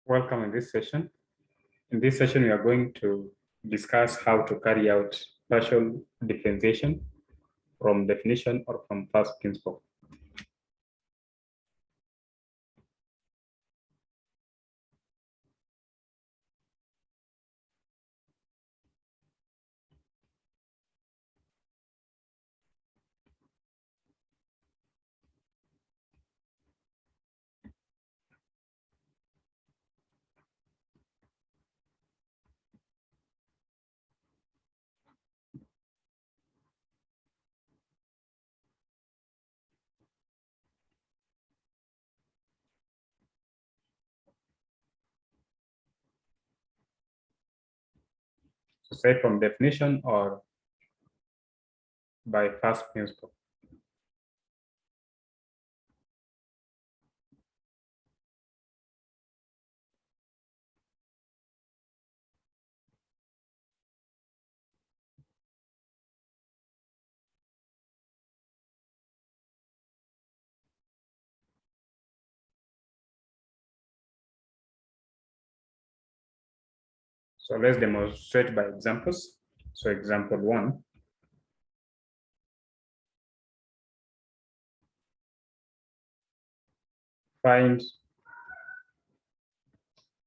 Welcome in this session. In this session, we are going to discuss how to carry out partial differentiation from definition or from first principle. So say from definition or by first principle. So let's demonstrate by examples. So example 1. Find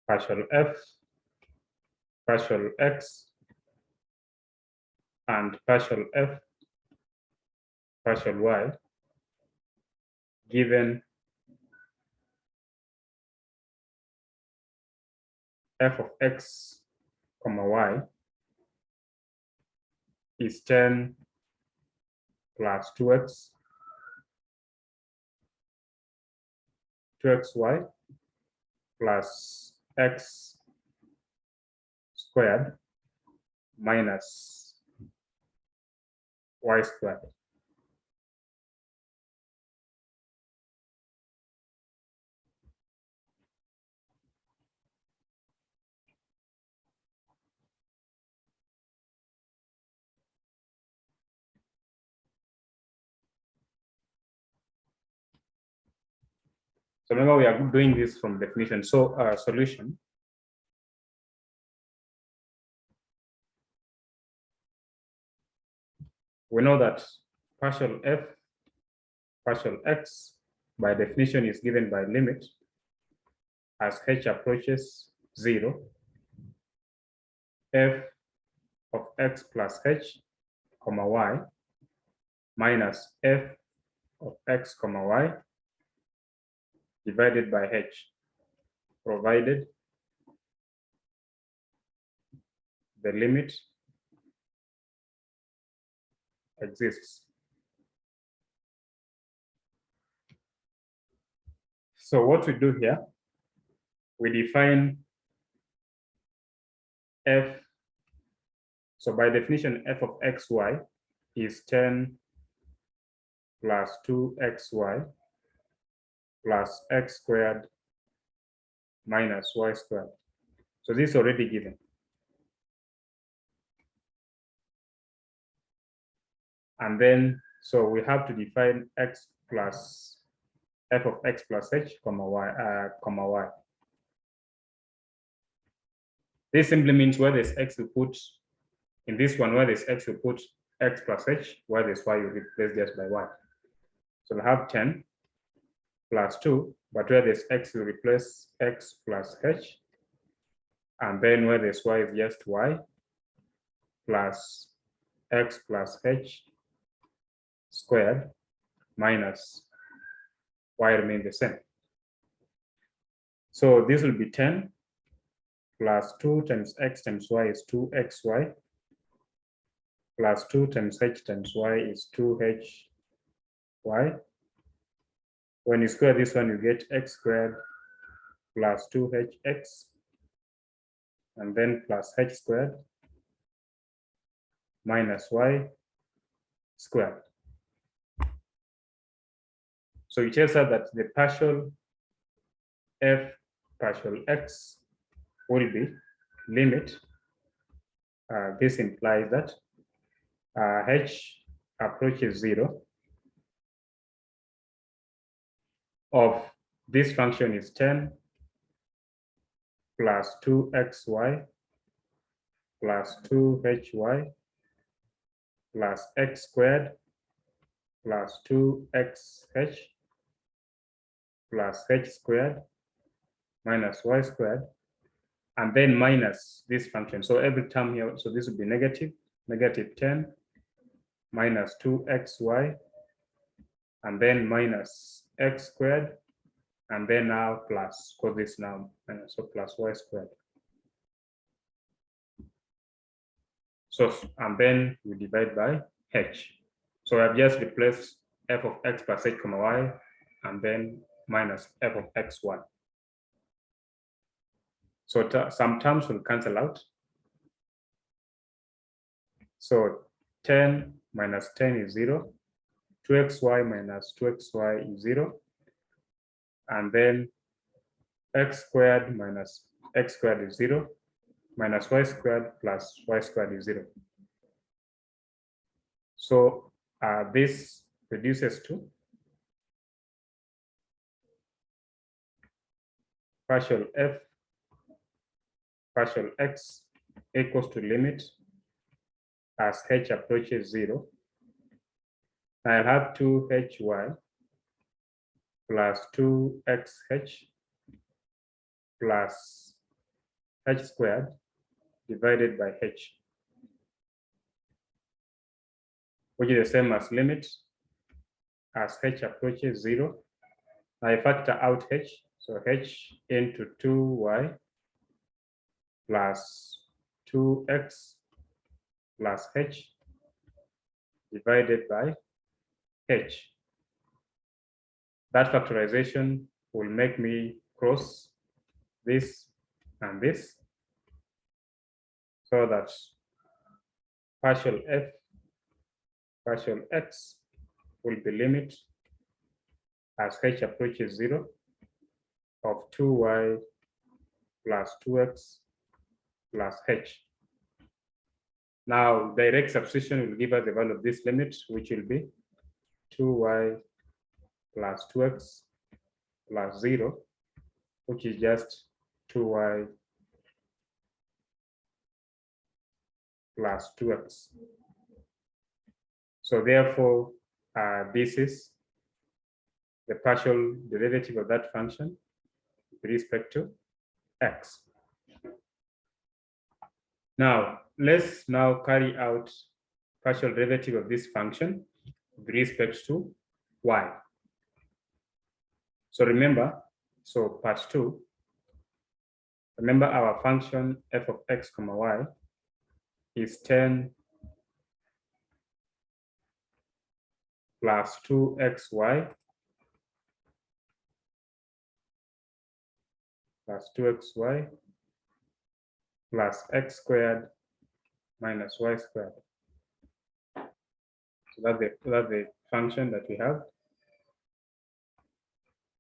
partial f, partial x, and partial f, partial y, given f of x, y is 10 plus 2x, 2xy plus x squared minus y squared. So remember, we are doing this from definition. So solution. We know that partial f, partial x, by definition is given by limit as h approaches 0, f of x plus h, y, minus f of x, y, divided by h, provided the limit exists. So what we do here, we define f. So by definition, f of xy is 10 plus 2xy plus x squared minus y squared. So this is already given. And then, so we have to define x plus f of x plus h, y. This simply means where there's x, you put, in this one, where there's x, you put x plus h, where there's y, you replace this by y. So we have 10 plus 2, but where there's x, you replace x plus h. And then where there's y is just y plus x plus h squared minus y remain the same. So this will be 10 plus 2 times x times y is 2xy plus 2 times h times y is 2hy. When you square this one, you get x squared plus 2hx and then plus h squared minus y squared. So it tells us that the partial f partial x will be limit. This implies that h approaches 0 of this function is 10 plus 2xy plus 2hy plus x squared plus 2xh plus h squared minus y squared, and then minus this function. So every term here, so this would be negative 10 minus 2xy, and then minus x squared, and then now plus, because this now, so plus y squared. So, and then we divide by h. So I've just replaced f of x plus h comma y, and then minus f of xy. So some terms will cancel out. So 10 minus 10 is 0. 2xy minus 2xy is 0. And then x squared minus x squared is 0. Minus y squared plus y squared is 0. So this reduces to partial f partial x equals to limit as h approaches 0. I'll have 2hy plus 2xh plus h squared divided by h, which is the same as limit as h approaches 0. I factor out h, so h into 2y plus 2x plus h divided by h. That factorization will make me cross this and this, so that partial f partial x will be limit as h approaches 0 of 2y plus 2x plus h. Now, direct substitution will give us the value of this limit, which will be 2y plus 2x plus 0, which is just 2y plus 2x. So therefore, this is the partial derivative of that function with respect to x. Now, let's now carry out partial derivative of this function with respect to y. So remember, so part 2, remember our function f of x comma y is 10 plus 2xy plus 2xy plus x squared minus y squared. So that's the function that we have.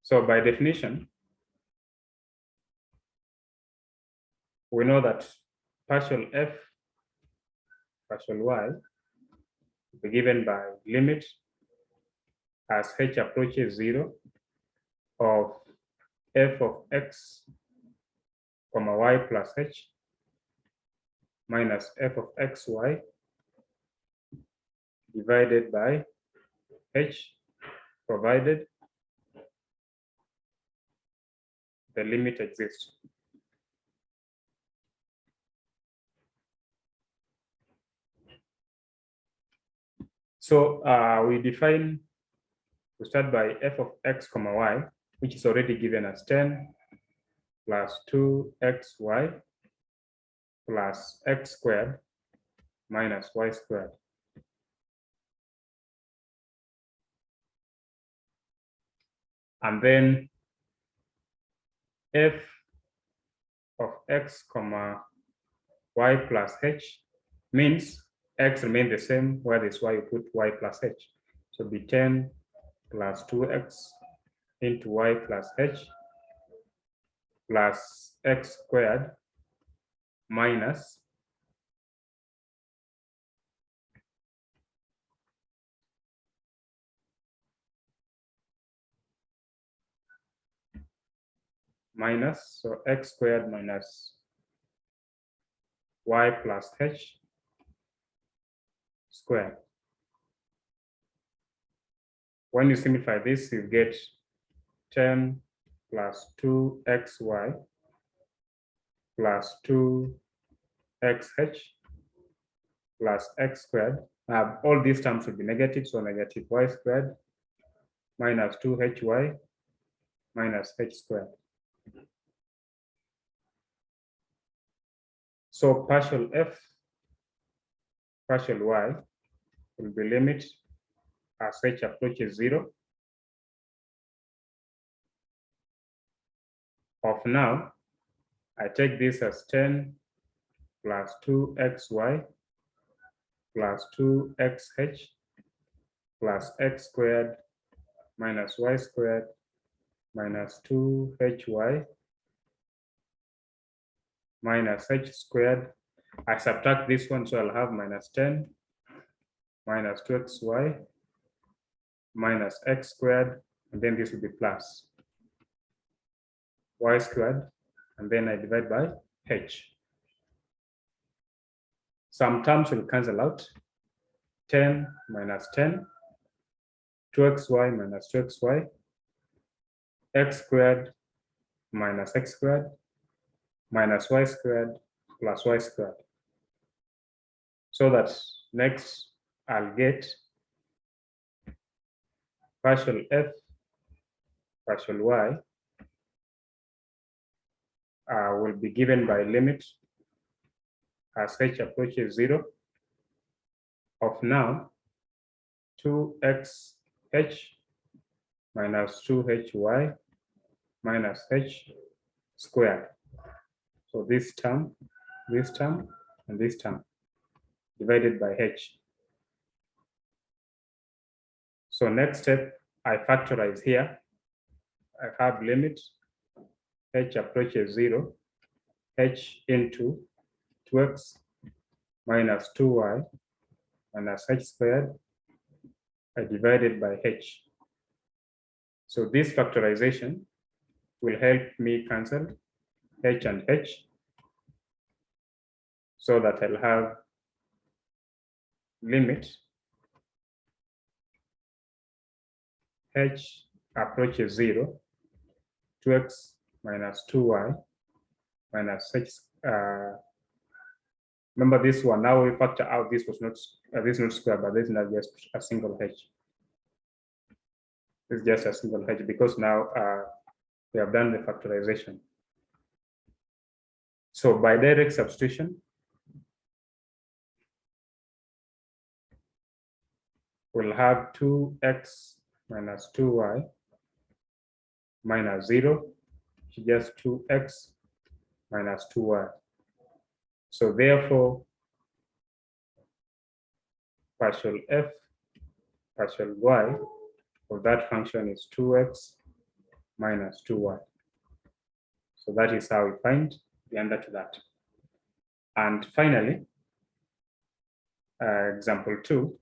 So by definition, we know that partial f partial y will be given by limit as h approaches 0 of f of x comma y plus h minus f of xy divided by h, provided the limit exists. So we start by f of x comma y, which is already given as 10 plus 2xy plus x squared minus y squared. And then f of x comma y plus h means x remain the same, where this y you put y plus h. So be 10 plus 2x into y plus h plus x squared minus minus, so x squared minus y plus h squared. When you simplify this, you get 10 plus 2xy plus 2xh plus x squared. Now, all these terms will be negative, so negative y squared minus 2hy minus h squared. So partial f, partial y will be limit as h approaches 0 of now. I take this as 10 plus 2xy plus 2xh plus x squared minus y squared minus 2hy minus h squared. I subtract this one, so I'll have minus 10 minus 2xy minus x squared, and then this will be plus y squared, and then I divide by h. Some terms will cancel out. 10 minus 10, 2xy minus 2xy, x squared minus x squared minus y squared plus y squared. So that next I'll get partial f, partial y will be given by limit as h approaches 0 of now 2xh minus 2hy minus h squared. So this term, and this term divided by h. So next step, I factorize here. I have limit h approaches 0, h into 2x minus 2y minus h squared divided by h. So this factorization will help me cancel h and h, so that I'll have limit h approaches 0, 2x minus 2y minus h. Remember this one, now we factor out this was not this not square, but this is not just a single h. It's just a single h because now we have done the factorization. So by direct substitution, we'll have 2x minus 2y minus 0, just 2x minus 2y. So therefore, partial f, partial y of that function is 2x minus 2y. So that is how we find the answer to that. And finally, example 2.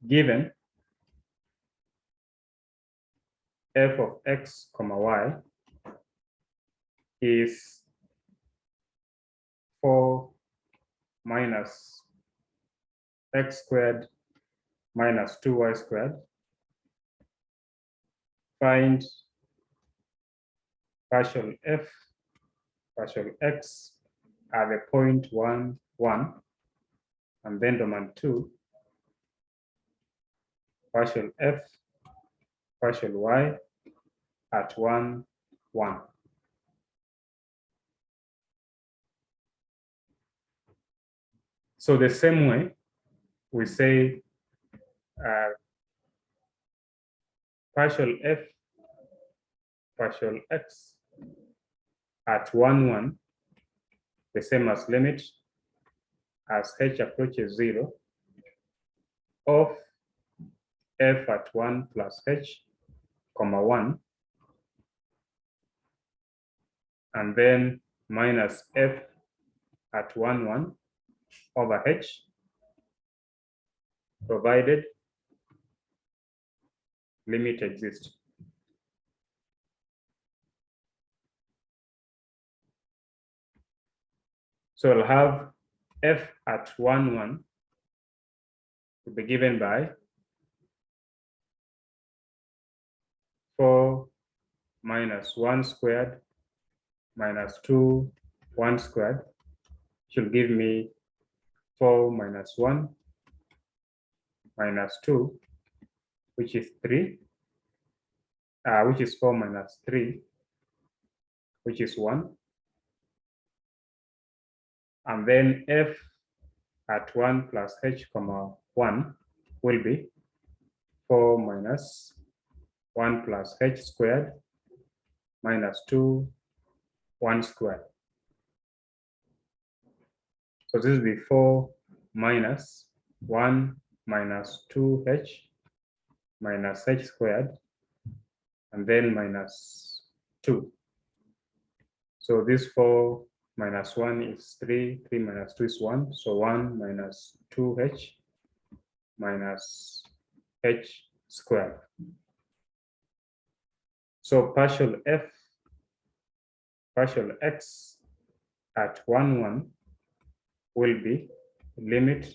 Given f of x comma y is 4 minus x squared minus 2y squared, find partial f, partial x at the point 1, 1, and then domain 2, partial f, partial y at 1, 1. So the same way, we say partial f, partial x at 1, 1, the same as limit as h approaches 0 of f at 1 plus h, comma 1, and then minus f at 1, 1 over h, provided limit exists. So I'll have f at 1, 1 to be given by 4 minus 1 squared minus 2, 1 squared should give me 4 minus 1 minus 2, which is 3, which is 4 minus 3, which is 1. And then f at 1 plus h comma 1 will be 4 minus 1 plus h squared minus 2, 1 squared. So this will be 4 minus 1 minus 2h minus h squared, and then minus 2. So this 4 minus 1 is 3, 3 minus 2 is 1, so 1 minus 2h minus h squared. So partial f, partial x at 1, 1 will be limit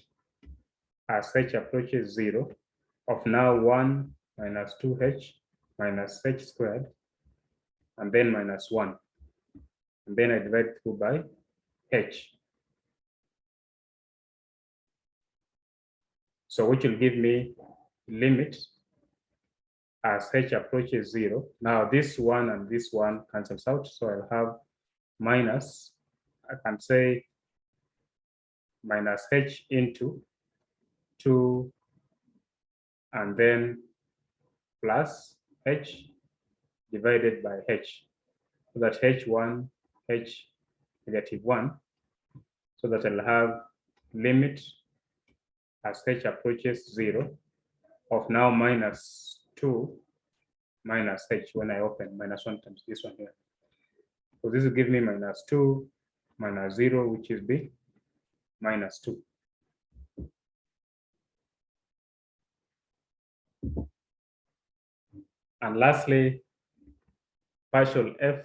as h approaches 0 of now 1 minus 2h minus h squared, and then minus 1. And then I divide through by h. So which will give me limit as h approaches 0. Now this 1 and this 1 cancels out, so I'll have minus, I can say minus h into 2 and then plus h divided by h, so that h1, h negative 1, so that I'll have limit as h approaches 0 of now minus 2 minus h when I open minus 1 times this one here. So this will give me minus 2 minus 0, which is b minus 2. And lastly, partial f,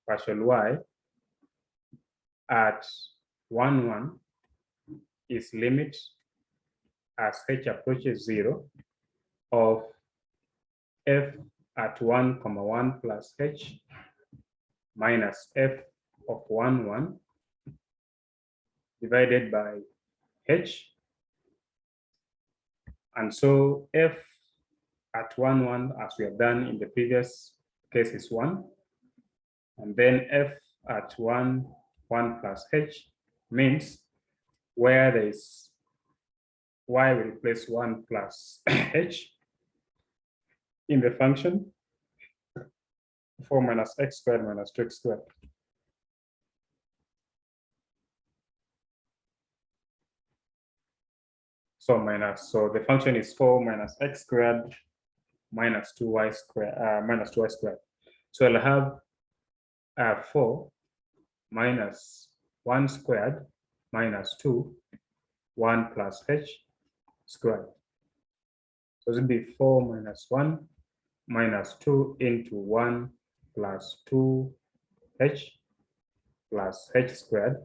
partial y at 1, 1 is limit as h approaches 0 of f at 1, 1 plus h minus f of 1, 1 divided by h. And so f at 1, 1, as we have done in the previous case, is 1. And then f at 1, 1 plus h means where there is y, we replace 1 plus h in the function 4 minus x squared minus 2x squared. So the function is 4 minus x squared minus 2y squared minus 2y squared. So I'll have 4 minus 1 squared minus 2, 1 plus h squared. So it will be 4 minus 1 minus 2 into 1 plus 2h plus h squared.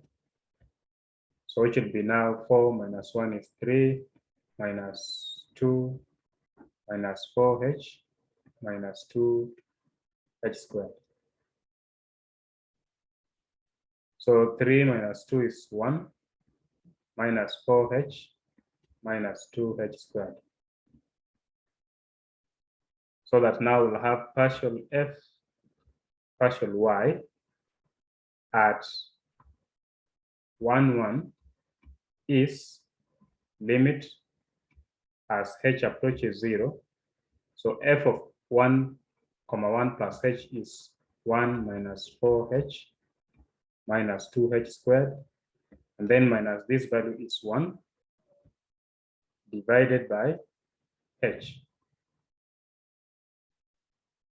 So it should be now 4 minus 1 is 3 minus 2 minus 4h minus 2h squared. So 3 minus 2 is 1 minus 4h minus 2h squared. So that now we'll have partial f, partial y at 1, 1 is limit as h approaches 0. So f of 1, 1 plus h is 1 minus 4h minus 2h squared, and then minus this value is 1 divided by h.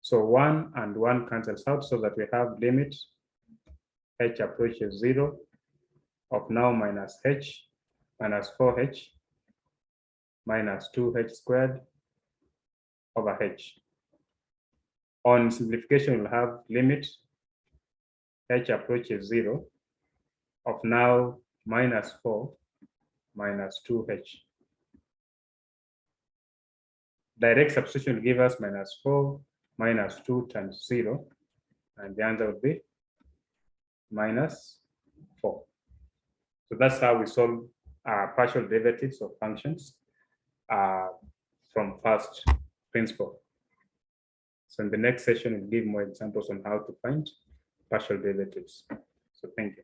So 1 and 1 cancels out, so that we have limit h approaches 0 of now minus h minus 4h minus 2h squared over h. On simplification, we'll have limit h approaches 0 of now minus 4 minus 2h. Direct substitution will give us minus 4 minus 2 times 0, and the answer would be minus 4. So that's how we solve partial derivatives of functions from first principle. So in the next session, we'll give more examples on how to find partial derivatives. So thank you.